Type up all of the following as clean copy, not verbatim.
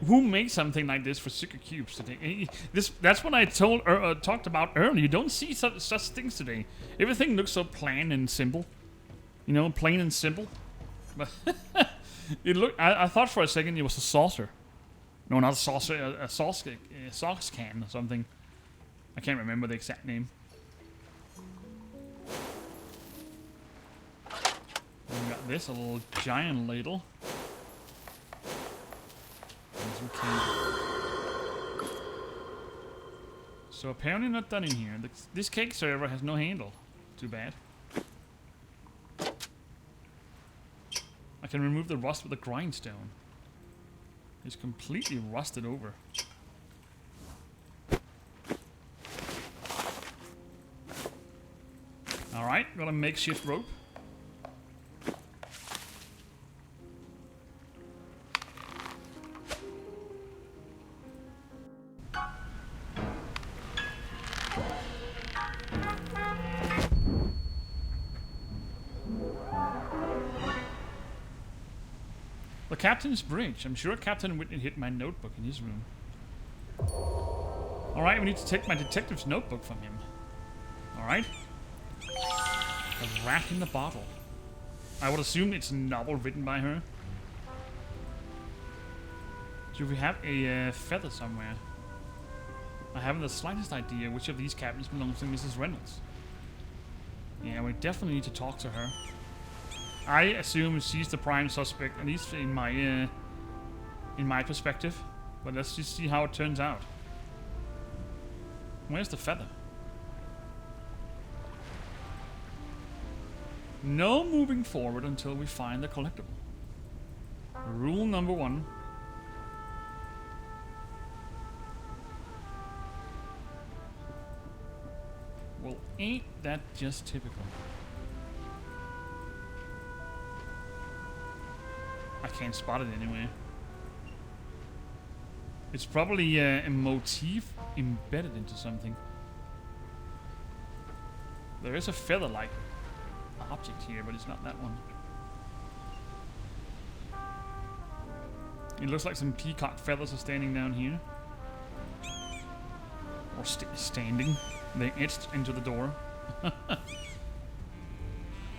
Who makes something like this for Sugar Cubes today? That's what I talked about earlier. You don't see such things today. Everything looks so plain and simple. You know, plain and simple. But I thought for a second it was a saucer. No, not a saucer. A sauce can or something. I can't remember the exact name. And we got this, a little giant ladle. And some cake. So apparently not done in here. This cake server has no handle. Too bad. I can remove the rust with a grindstone. It's completely rusted over. Alright, got a makeshift rope. The captain's bridge. I'm sure Captain Whitney hid my notebook in his room. Alright, we need to take my detective's notebook from him. Alright. The rat in the bottle. I would assume it's a novel written by her. Do we have a feather somewhere? I haven't the slightest idea which of these cabins belongs to Mrs. Reynolds. Yeah, we definitely need to talk to her. I assume she's the prime suspect, at least in my perspective. But let's just see how it turns out. Where's the feather? No moving forward until we find the collectible. Rule number 1. Well, ain't that just typical? I can't spot it anywhere. It's probably a motif embedded into something. There is a feather-like object here, but it's not that one. It looks like some peacock feathers are standing down here. Or standing. They etched into the door.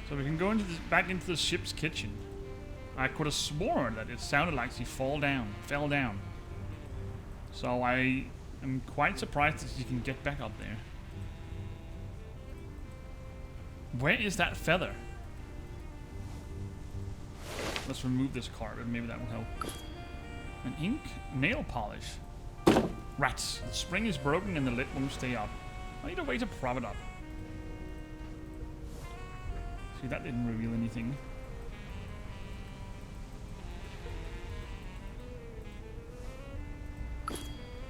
So we can go into back into the ship's kitchen. I could have sworn that it sounded like she fell down. So I am quite surprised that she can get back up there. Where is that feather? Let's remove this card and maybe that will help. An ink nail polish. Rats. The spring is broken and the lid won't stay up. I need a way to prop it up. See, that didn't reveal anything.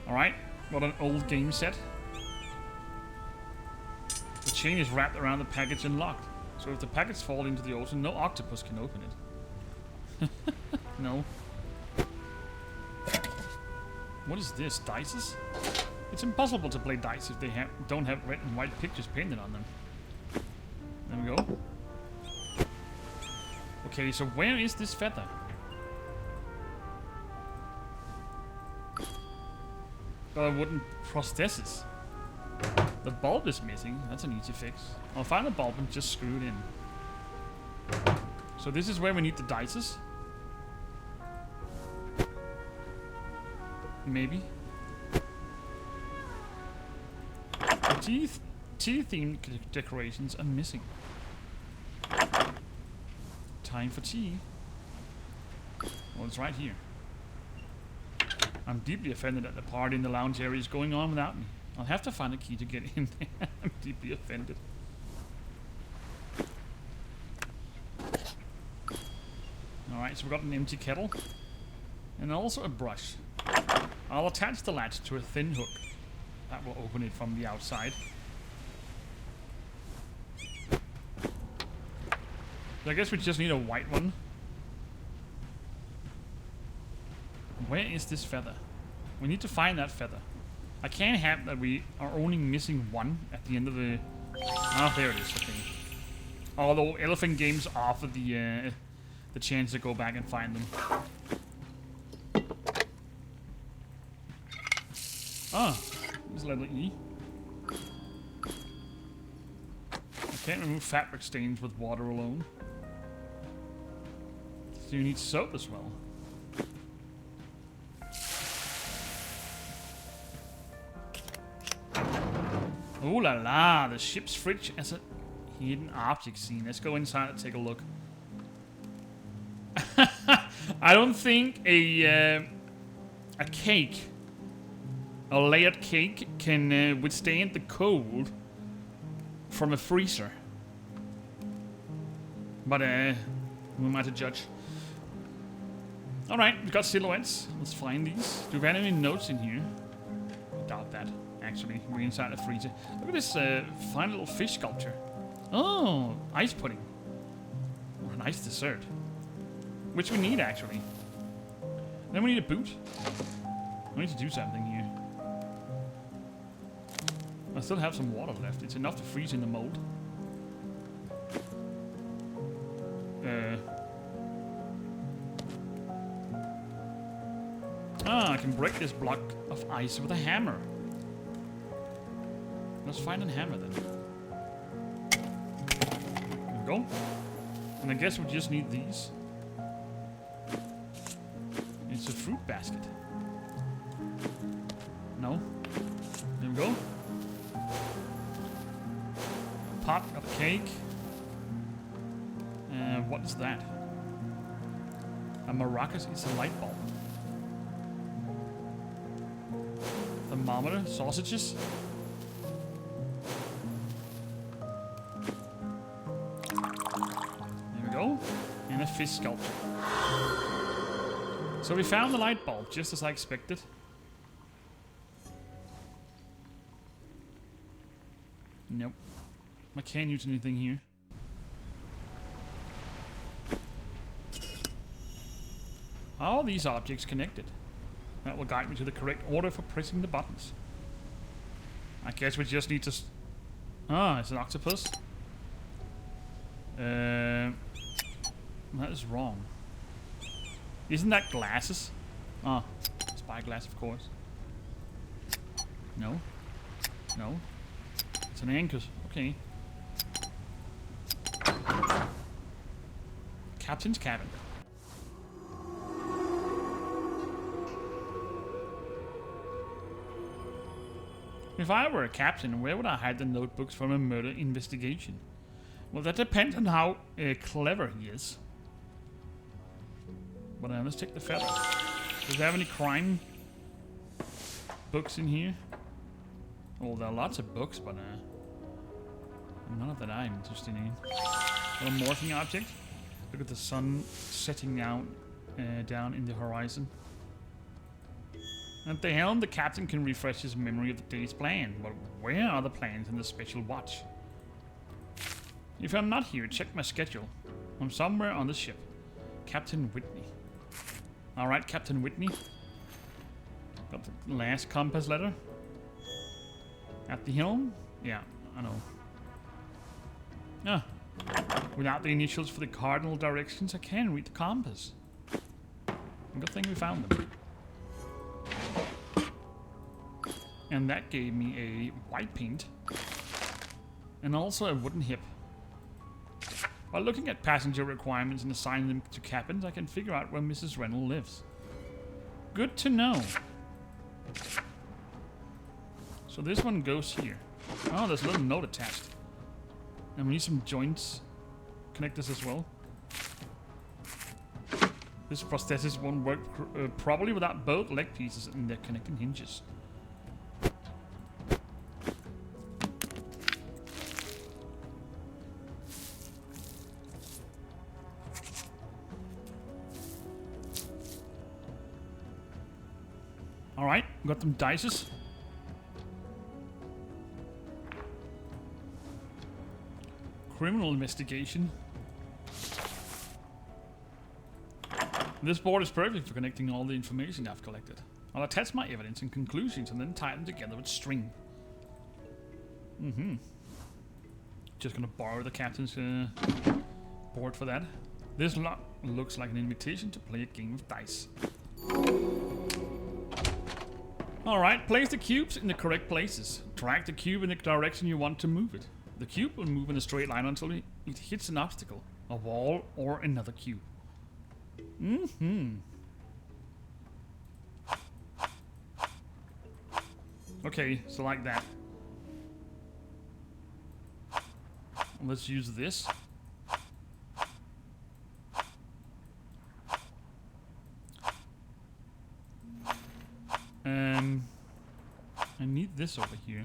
Alright, what an old game set. The chain is wrapped around the package and locked. So if the package falls into the ocean, no octopus can open it. No. What is this? Dices? It's impossible to play dice if they don't have red and white pictures painted on them. There we go. Okay, so where is this feather? Got a wooden prosthesis. The bulb is missing. That's an easy fix. I'll find the bulb and just screw it in. So this is where we need the dices. Maybe. The tea-themed decorations are missing. Time for tea. Well, it's right here. I'm deeply offended that the party in the lounge area is going on without me. I'll have to find a key to get in there. I'm deeply offended. Alright, so we've got an empty kettle. And also a brush. I'll attach the latch to a thin hook. That will open it from the outside. So I guess we just need a white one. Where is this feather? We need to find that feather. I can't have that we are only missing one at the end of the... Ah, there it is, okay. Although Elephant Games offer the chance to go back and find them. Ah, this letter E. I can't remove fabric stains with water alone. So you need soap as well. Ooh la la, the ship's fridge as a hidden object scene. Let's go inside and take a look. I don't think a cake, a layered cake, can withstand the cold from a freezer. But who am I to judge? Alright, we got silhouettes. Let's find these. Do we have any notes in here? I doubt that. Actually, we're inside the freezer. Look at this fine little fish sculpture. Oh, ice pudding. Or a nice dessert. Which we need, actually. Then we need a boot. We need to do something here. I still have some water left. It's enough to freeze in the mold. I can break this block of ice with a hammer. Let's find a hammer then. There we go. And I guess we just need these. It's a fruit basket. No. There we go. A pot of cake. What is that? A maracas is a light bulb. Thermometer, sausages. There we go. And a fish sculpture. So we found the light bulb, just as I expected. Nope. I can't use anything here. How are these objects connected? That will guide me to the correct order for pressing the buttons. I guess we just need to... Ah, it's an octopus. That is wrong. Isn't that glasses? Ah, spyglass, of course. No. No. It's an anchor. Okay. Captain's cabin. If I were a captain, where would I hide the notebooks from a murder investigation? Well, that depends on how clever he is. But let's take the feather. Does it have any crime books in here? Well, there are lots of books, but none of that I'm interested in. A morphing object. Look at the sun setting down in the horizon. At the helm, the captain can refresh his memory of the day's plan. But where are the plans in the special watch? If I'm not here, check my schedule. I'm somewhere on the ship. Captain Whitney. Alright, Captain Whitney. Got the last compass letter. At the helm? Yeah, I know. Ah. Without the initials for the cardinal directions, I can't read the compass. Good thing we found them. And that gave me a white paint. And also a wooden hip. By looking at passenger requirements and assigning them to cabins, I can figure out where Mrs. Reynolds lives. Good to know. So this one goes here. Oh, there's a little note attached. And we need some joints connectors as well. This prosthesis won't work probably without both leg pieces and their connecting hinges. Alright, got them dices. Criminal investigation. This board is perfect for connecting all the information I've collected. I'll attach my evidence and conclusions and then tie them together with string. Just gonna borrow the captain's board for that. This looks like an invitation to play a game of dice. Alright, place the cubes in the correct places. Drag the cube in the direction you want to move it. The cube will move in a straight line until it hits an obstacle, a wall, or another cube. Okay, so like that. Let's use this. I need this over here.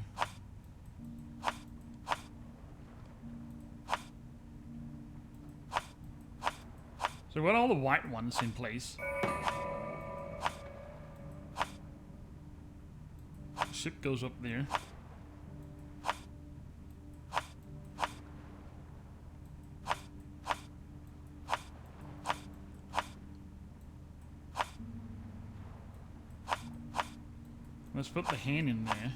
So we got all the white ones in place. Ship goes up there. Let's put the hand in there.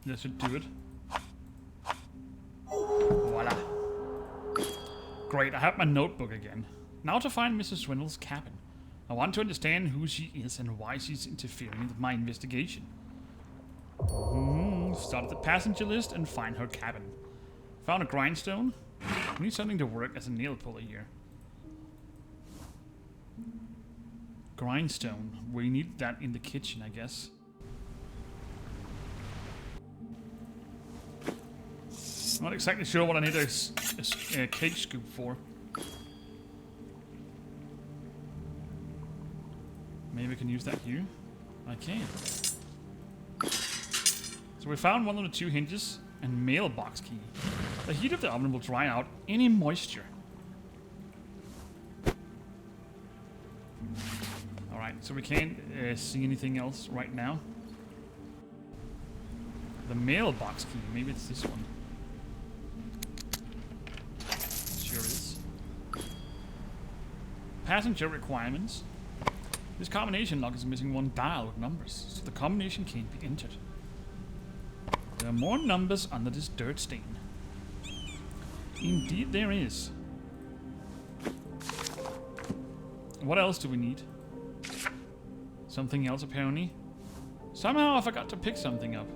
That should do it. Voila. Great, I have my notebook again. Now to find Mrs. Swindle's cabin. I want to understand who she is and why she's interfering with my investigation. Start at the passenger list and find her cabin. Found a grindstone. We need something to work as a nail puller here. Grindstone. We need that in the kitchen, I guess. Not exactly sure what I need a cake scoop for. Maybe we can use that here. I can. So we found one of the 2 hinges and mailbox key. The heat of the oven will dry out any moisture. Alright, so we can't see anything else right now. The mailbox key, maybe it's this one. Sure is. Passenger requirements. This combination lock is missing 1 dial with numbers, so the combination can't be entered. There are more numbers under this dirt stain. Indeed there is. What else do we need? Something else apparently. Somehow I forgot to pick something up.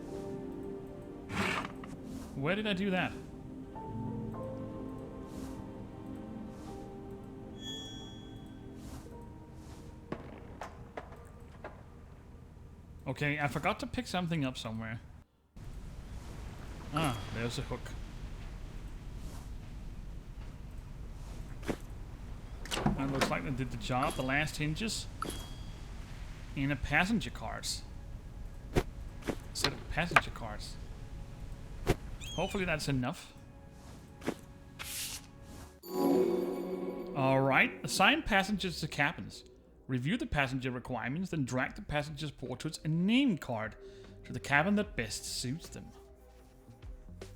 Where did I do that? Okay, I forgot to pick something up somewhere. Ah, there's a hook. That looks like they did the job. The last hinges. And a passenger cards. Set of passenger cards. Hopefully that's enough. Alright, assign passengers to cabins. Review the passenger requirements, then drag the passengers' portraits and name card to the cabin that best suits them.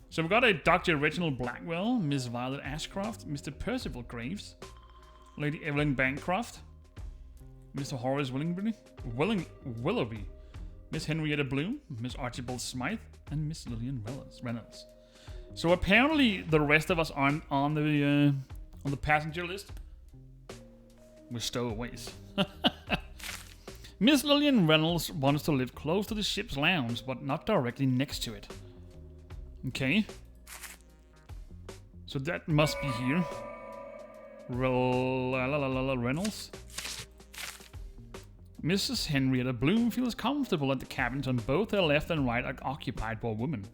So we've got a Dr. Reginald Blackwell, Miss Violet Ashcroft, Mr. Percival Graves, Lady Evelyn Bancroft, Mr. Horace Willoughby, Miss Henrietta Bloom, Miss Archibald Smythe, and Miss Lillian Reynolds. So apparently the rest of us aren't on the passenger list. We're stowaways. Miss Lillian Reynolds wants to live close to the ship's lounge, but not directly next to it. Okay. So that must be here. Reynolds. Mrs. Henrietta Bloom feels comfortable at the cabins on both her left and right are occupied by women.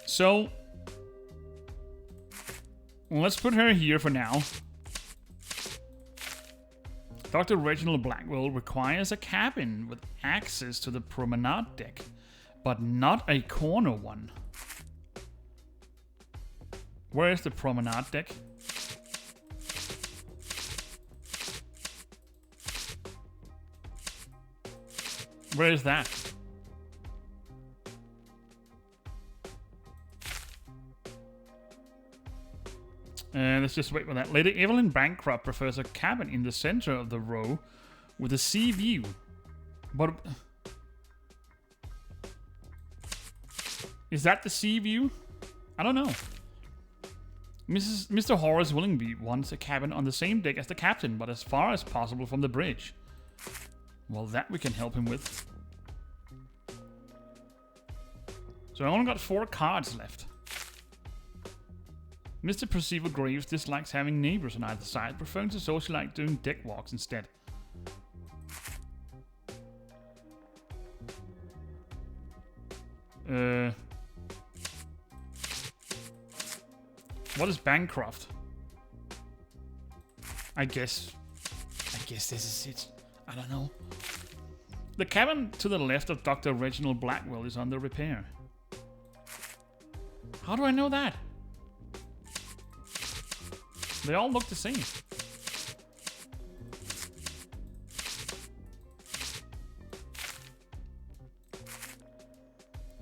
So, let's put her here for now. Dr. Reginald Blackwell requires a cabin with access to the promenade deck, but not a corner one. Where is the promenade deck? Where is that? Let's just wait for that. Lady Evelyn Bancroft prefers a cabin in the center of the row with a sea view. But is that the sea view? I don't know. Mr. Horace Willingby wants a cabin on the same deck as the captain, but as far as possible from the bridge. Well, that we can help him with. So I only got 4 cards left. Mr. Percival Graves dislikes having neighbors on either side, preferring to socialite doing deck walks instead. What is Bancroft? I guess this is it. I don't know. The cabin to the left of Dr. Reginald Blackwell is under repair. How do I know that? They all look the same.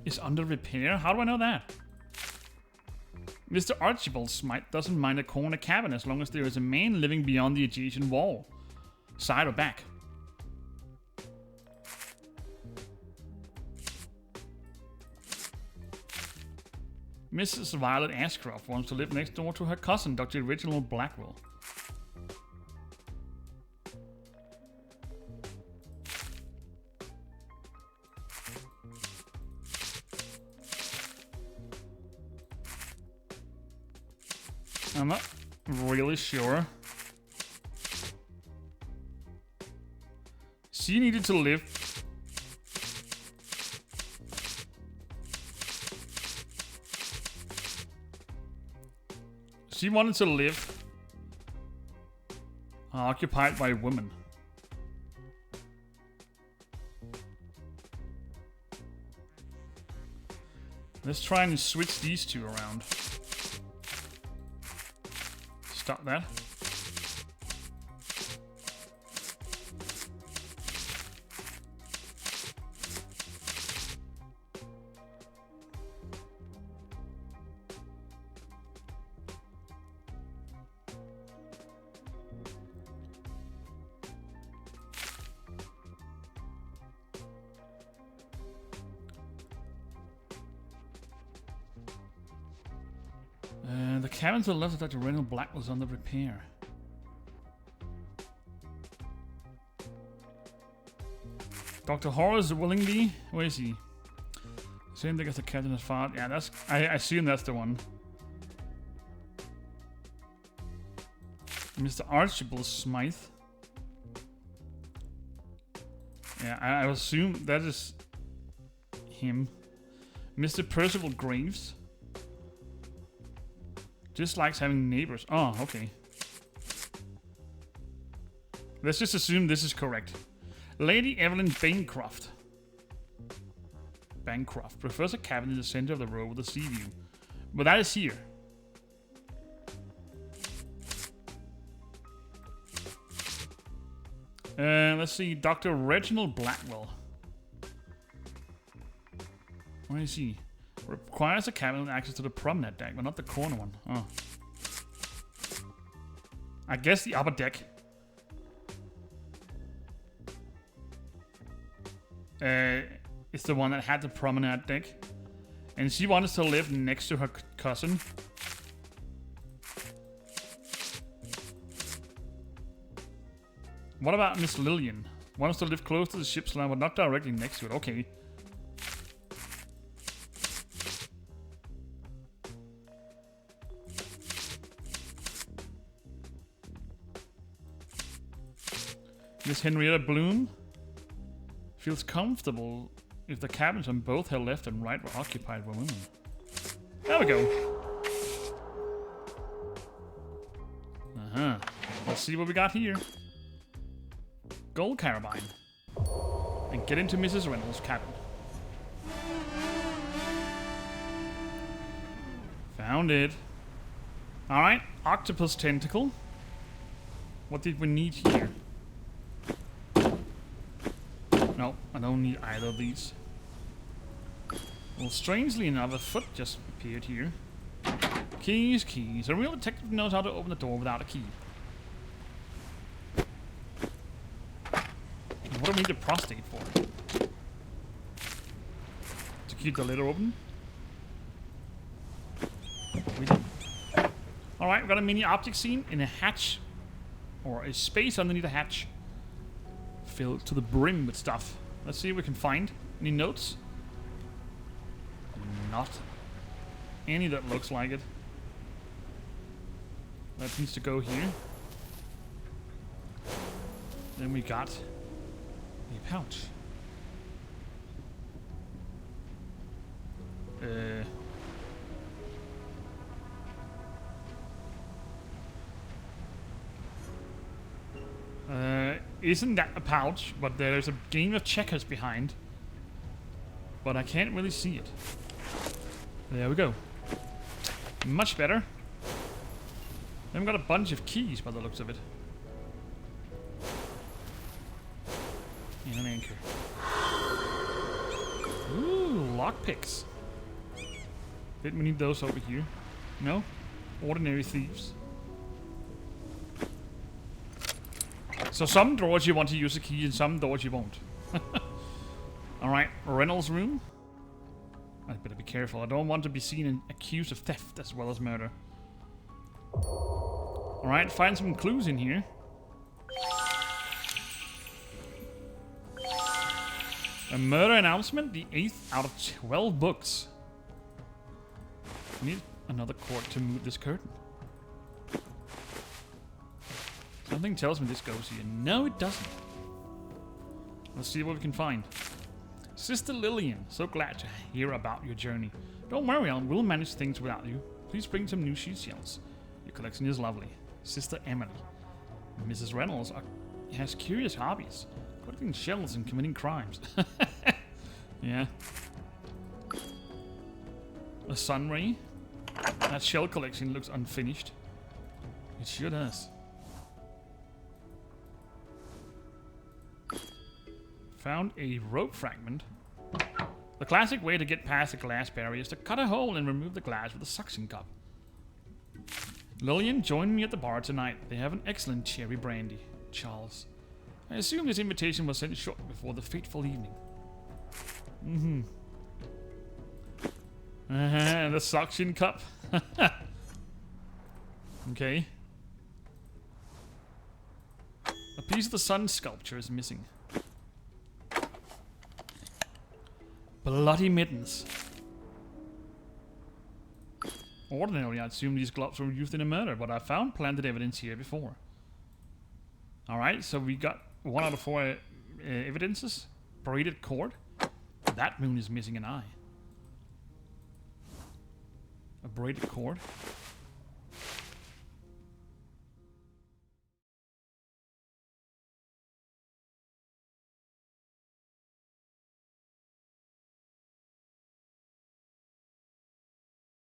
Is under repair? How do I know that? Mr. Archibald Smythe doesn't mind a corner cabin as long as there is a man living beyond the adjacent wall. Side or back. Mrs. Violet Ashcroft wants to live next door to her cousin, Dr. Reginald Blackwell. I'm not really sure. She needed to live. She wanted to live occupied by women. Let's try and switch these two around. Stop that. The cabin to the left of Dr. Reginald Black was under repair. Dr. Horace Willingby, where is he? Same thing as the captain has found. Yeah, that's. I assume that's the one. Mr. Archibald Smythe. Yeah, I assume that is him. Mr. Percival Graves. Dislikes having neighbors. Oh, okay. Let's just assume this is correct. Lady Evelyn Bancroft. Bancroft prefers a cabin in the center of the row with a sea view. But that is here. Let's see. Dr. Reginald Blackwell. Where is he? Requires a cabin with access to the promenade deck, but not the corner one. Oh. I guess the upper deck. It's the one that had the promenade deck. And she wanted to live next to her cousin. What about Miss Lillian? Wants to live close to the ship's line, but not directly next to it. Okay. Miss Henrietta Bloom feels comfortable if the cabins on both her left and right were occupied by women. There we go. Let's see what we got here. Gold carabine. And get into Mrs. Reynolds' cabin. Found it. Alright, octopus tentacle. What did we need here? No, I don't need either of these. Well, strangely enough, a foot just appeared here. Keys, keys. A real detective knows how to open the door without a key. What do we need a prostate for? To keep the lid open? We do. Alright, we've got a mini object scene in a hatch. Or a space underneath a hatch. Filled to the brim with stuff. Let's see if we can find any notes. Not any that looks like it. That needs to go here. Then we got a pouch. Isn't that a pouch? But there's a game of checkers behind. But I can't really see it. There we go. Much better. Then we've got a bunch of keys by the looks of it. And an anchor. Ooh, lockpicks. Didn't we need those over here? No? Ordinary thieves. So some doors you want to use a key and some doors you won't. Alright, Reynolds' room. I better be careful. I don't want to be seen and accused of theft as well as murder. Alright, find some clues in here. A murder announcement, the 8th out of 12 books. I need another cord to move this curtain. Something tells me this goes here. No, it doesn't. Let's see what we can find. Sister Lillian, so glad to hear about your journey. Don't worry, we'll manage things without you. Please bring some new seashells. Your collection is lovely. Sister Emily. Mrs. Reynolds has curious hobbies. Collecting shells and committing crimes. Yeah. A sunray. That shell collection looks unfinished. It sure does. Found a rope fragment. The classic way to get past a glass barrier is to cut a hole and remove the glass with a suction cup. Lillian joined me at the bar tonight. They have an excellent cherry brandy. Charles. I assume this invitation was sent short before the fateful evening. The suction cup. Okay. A piece of the sun sculpture is missing. Bloody mittens. Ordinarily, I'd assume these gloves were used in a murder, but I found planted evidence here before. Alright, so we got 1 out of 4 evidences. Braided cord. That moon is missing an eye. A braided cord.